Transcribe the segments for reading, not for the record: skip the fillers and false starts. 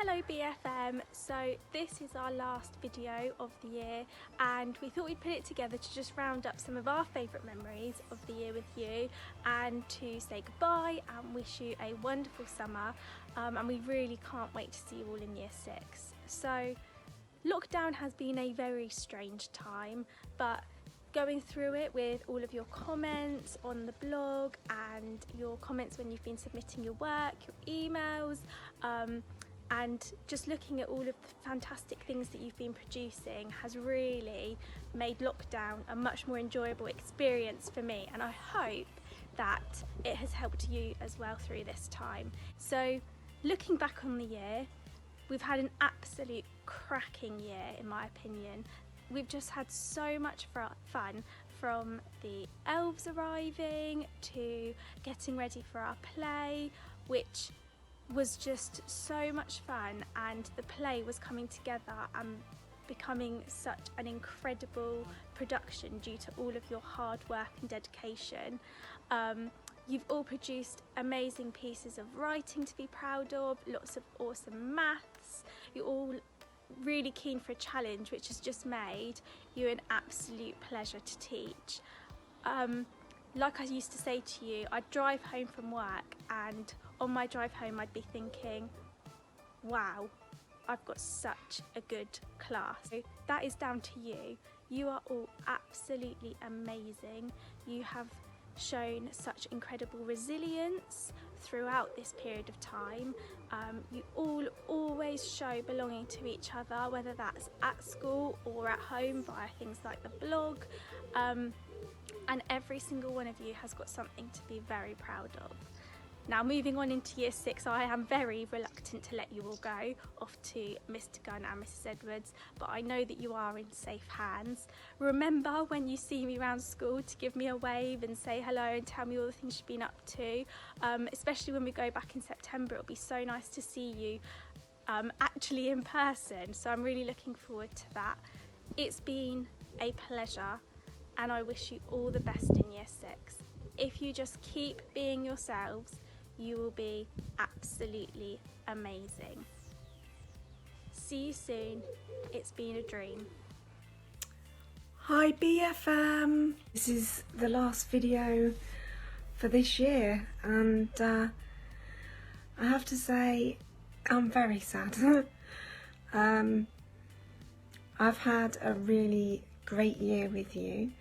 Hello BFM, so this is our last video of the year and we thought we'd put it together to just round up some of our favourite memories of the year with you and to say goodbye and wish you a wonderful summer, and we really can't wait to see you all in year 6. So lockdown has been a very strange time, but going through it with all of your comments on the blog and your comments when you've been submitting your work, your emails, and just looking at all of the fantastic things that you've been producing has really made lockdown a much more enjoyable experience for me, and I hope that it has helped you as well through this time. So looking back on the year, we've had an absolute cracking year in my opinion. We've just had so much fun, from the elves arriving to getting ready for our play, which was just so much fun, and the play was coming together and becoming such an incredible production due to all of your hard work and dedication. You've all produced amazing pieces of writing to be proud of, lots of awesome maths. You're all really keen for a challenge, which has just made you an absolute pleasure to teach. Like I used to say to you, I'd drive home from work and on my drive home I'd be thinking, wow, I've got such a good class. So that is down to you. You are all absolutely amazing. You have shown such incredible resilience throughout this period of time. You all always show belonging to each other, whether that's at school or at home via things like the blog. And every single one of you has got something to be very proud of. Now, moving on into year 6, I am very reluctant to let you all go off to Mr. Gunn and Mrs. Edwards, but I know that you are in safe hands. Remember when you see me around school to give me a wave and say hello and tell me all the things you've been up to, especially when we go back in September. It'll be so nice to see you actually in person, so I'm really looking forward to that. It's been a pleasure and I wish you all the best in year 6. If you just keep being yourselves, you will be absolutely amazing. See you soon. It's been a dream. Hi BFM! This is the last video for this year, and I have to say I'm very sad. I've had a really great year with you.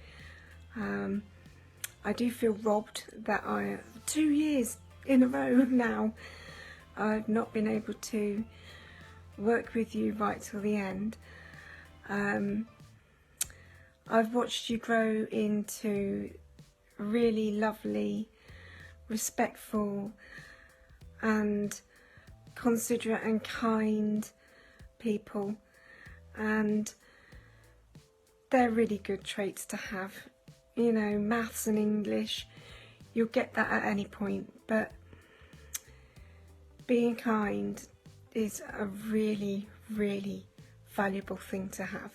I do feel robbed that 2 years in a row now I've not been able to work with you right till the end. I've watched you grow into really lovely, respectful and considerate and kind people, and they're really good traits to have. You know, maths and English, you'll get that at any point, but being kind is a really, really valuable thing to have.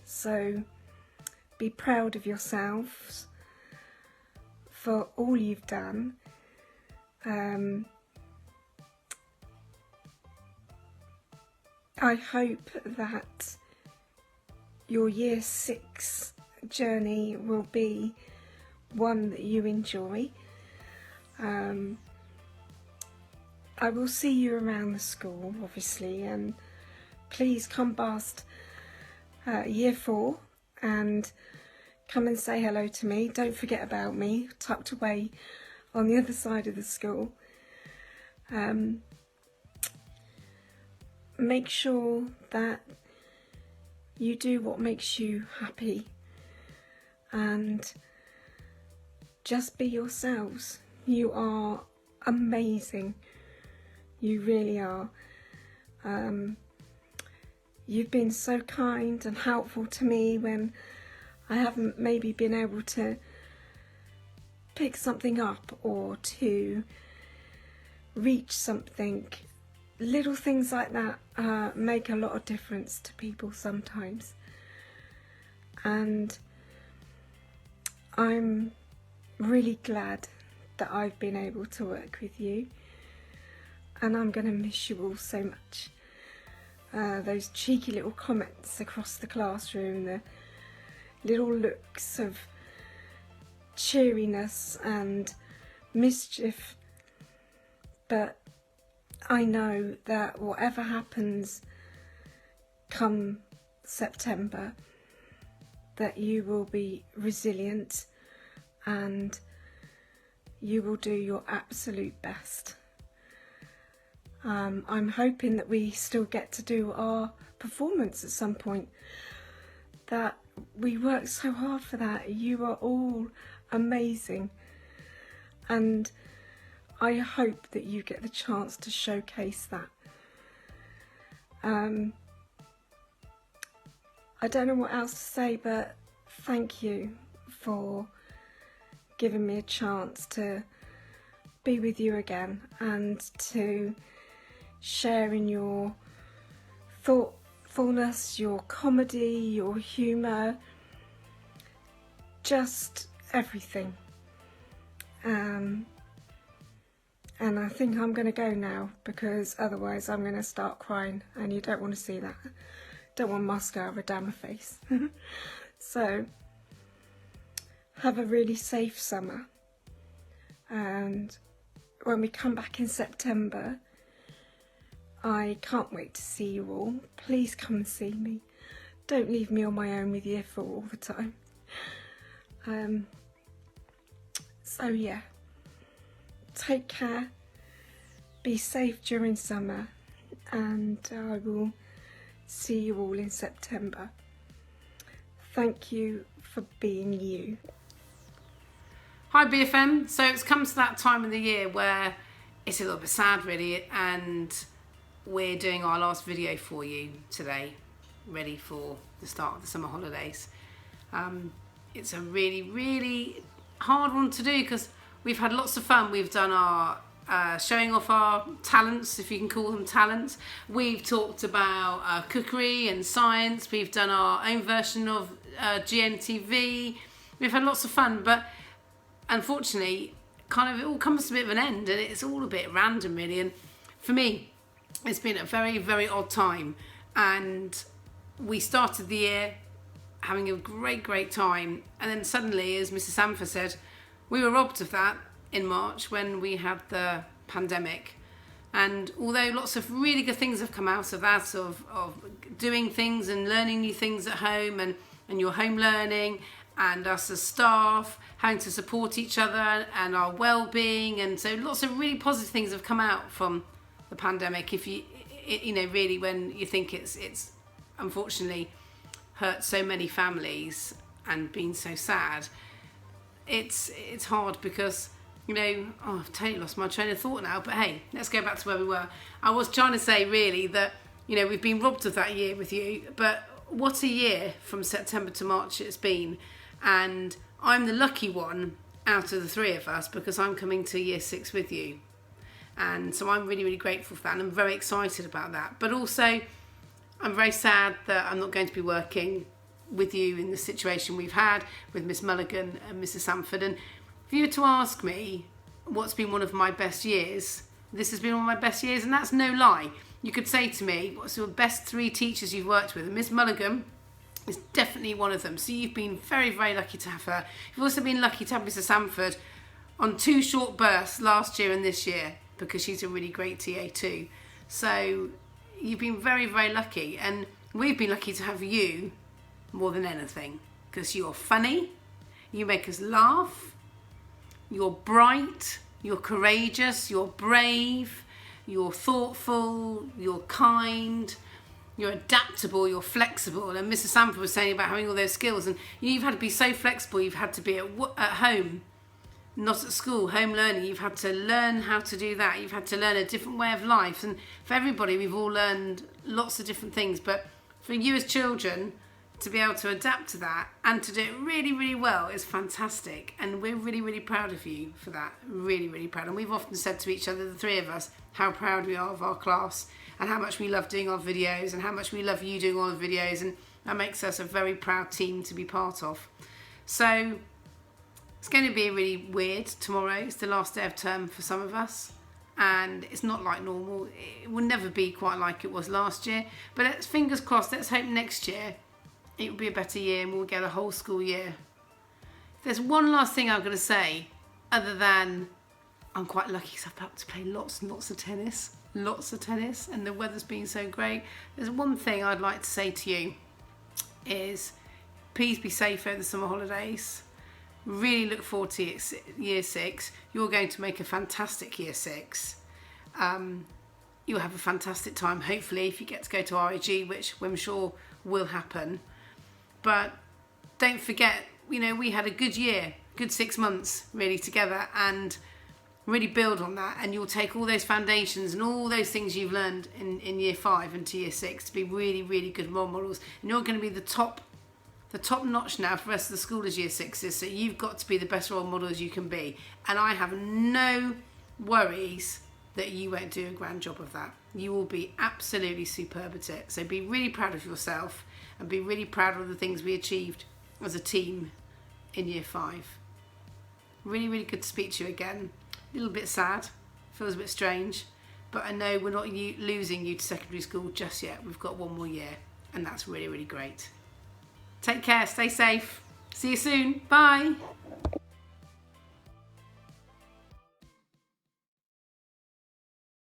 So be proud of yourselves for all you've done. I hope that your year 6 journey will be one that you enjoy. I will see you around the school, obviously, and please come past year 4 and come and say hello to me. Don't forget about me, tucked away on the other side of the school. Make sure that you do what makes you happy and just be yourselves. You are amazing. You really are. You've been so kind and helpful to me when I haven't maybe been able to pick something up or to reach something. Little things like that make a lot of difference to people sometimes, and I'm really glad that I've been able to work with you. and I'm going to miss you all so much. Those cheeky little comments across the classroom, the little looks of cheeriness and mischief, but I know that whatever happens come September, that you will be resilient and you will do your absolute best. I'm hoping that we still get to do our performance at some point, that we worked so hard for that. You are all amazing, and I hope that you get the chance to showcase that. I don't know what else to say, but thank you for giving me a chance to be with you again and to share in your thoughtfulness, your comedy, your humour, just everything. And I think I'm going to go now, because otherwise I'm going to start crying, and you don't want to see that. Don't want mascara down my face. So have a really safe summer, and when we come back in September, I can't wait to see you all. Please come and see me. Don't leave me on my own with year 4 all the time. So yeah, take care, be safe during summer, and I will see you all in September. Thank you for being you. Hi BFM, so it's come to that time of the year where it's a little bit sad really, and we're doing our last video for you today, ready for the start of the summer holidays. It's a really hard one to do because we've had lots of fun. We've done our showing off our talents, if you can call them talents. We've talked about cookery and science. We've done our own version of GMTV. We've had lots of fun, but unfortunately, kind of it all comes to a bit of an end, and it's all a bit random really. And for me, it's been a very odd time, and we started the year having a great time, and then suddenly, as Mrs. Sanford said, we were robbed of that in March when we had the pandemic. And although lots of really good things have come out of that, of doing things and learning new things at home, and your home learning, and us as staff having to support each other and our well-being, and so lots of really positive things have come out from the pandemic. If you know, really, when you think it's unfortunately hurt so many families and been so sad, it's hard because, you know, I've totally lost my train of thought now, but hey, let's go back to where we were. I was trying to say really that, you know, we've been robbed of that year with you, but what a year from September to March it's been. And I'm the lucky one out of the 3 of us because I'm coming to year 6 with you. And so I'm really grateful for that, and I'm very excited about that. But also, I'm very sad that I'm not going to be working with you in the situation we've had with Miss Mulligan and Mrs. Sanford. And if you were to ask me what's been one of my best years, this has been one of my best years, and that's no lie. You could say to me, what's your best 3 teachers you've worked with? And Miss Mulligan is definitely one of them. So you've been very lucky to have her. You've also been lucky to have Mrs. Sanford on 2 short bursts last year and this year, because she's a really great TA too. So you've been very lucky, and we've been lucky to have you more than anything, because you're funny, you make us laugh, you're bright, you're courageous, you're brave, you're thoughtful, you're kind, you're adaptable, you're flexible. And Mrs. Sanford was saying about having all those skills, and you've had to be so flexible. You've had to be at home, not at school, home learning. You've had to learn how to do that. You've had to learn a different way of life. And for everybody, we've all learned lots of different things. But for you as children to be able to adapt to that and to do it really well is fantastic. And we're really proud of you for that. Really proud. And we've often said to each other, the 3 of us, how proud we are of our class and how much we love doing our videos and how much we love you doing all the videos. And that makes us a very proud team to be part of. So it's going to be really weird tomorrow. It's the last day of term for some of us, and it's not like normal. It will never be quite like it was last year, but fingers crossed, let's hope next year it will be a better year and we'll get a whole school year. If there's one last thing I'm going to say, other than I'm quite lucky because I've been able to play lots and lots of tennis, and the weather's been so great. There's one thing I'd like to say to you is please be safe over the summer holidays. Really look forward to year 6. You're going to make a fantastic year 6. You'll have a fantastic time, hopefully, if you get to go to RAG, which I'm sure will happen. But don't forget, we had a good year, good 6 months really together, and really build on that, and you'll take all those foundations and all those things you've learned in year 5 into year 6 to be really, really good role models. And you're going to be the top notch now for the rest of the school as year 6s, so you've got to be the best role models you can be. And I have no worries that you won't do a grand job of that. You will be absolutely superb at it. So be really proud of yourself and be really proud of the things we achieved as a team in year 5. Really, really good to speak to you again. A little bit sad, feels a bit strange, but I know we're not losing you to secondary school just yet. We've got one more year, and that's really, really great. Take care, stay safe. See you soon. Bye.